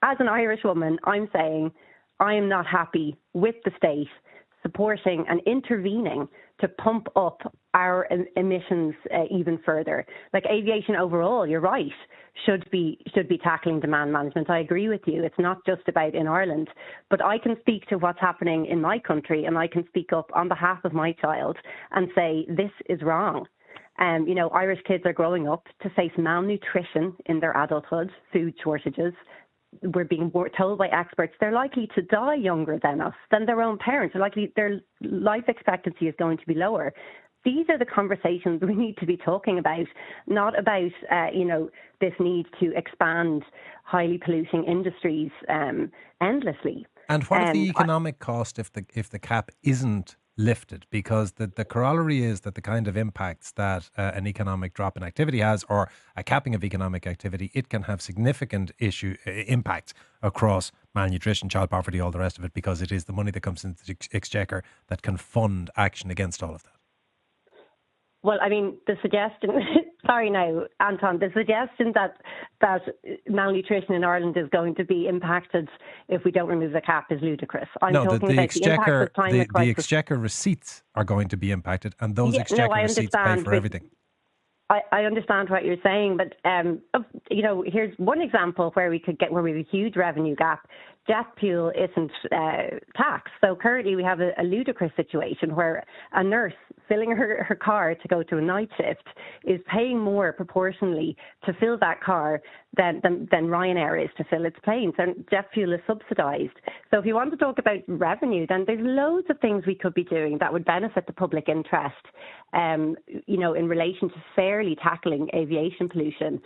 as an Irish woman, I'm saying I am not happy with the state supporting and intervening to pump up our emissions even further. Like aviation overall, you're right, should be tackling demand management. I agree with you. It's not just about in Ireland, but I can speak to what's happening in my country, and I can speak up on behalf of my child and say this is wrong. Irish kids are growing up to face malnutrition in their adulthood, food shortages. We're being told by experts they're likely to die younger than us, than their own parents. Their life expectancy is going to be lower. These are the conversations we need to be talking about, not about, this need to expand highly polluting industries endlessly. And what is the economic cost if the cap isn't lifted? Because the corollary is that the kind of impacts that an economic drop in activity has, or a capping of economic activity, it can have significant impacts across malnutrition, child poverty, all the rest of it, because it is the money that comes into the exchequer that can fund action against all of that. Well, I mean, the suggestion, sorry now, Anton, the suggestion that malnutrition in Ireland is going to be impacted if we don't remove the cap is ludicrous. I'm talking about the impact of climate crisis. The exchequer receipts are going to be impacted, and those exchequer receipts pay for everything. I understand what you're saying, but here's one example where we have a huge revenue gap. Jet fuel isn't taxed. So currently we have a ludicrous situation where a nurse filling her car to go to a night shift is paying more proportionally to fill that car than Ryanair is to fill its planes. And jet fuel is subsidised. So if you want to talk about revenue, then there's loads of things we could be doing that would benefit the public interest, in relation to fairly tackling aviation pollution.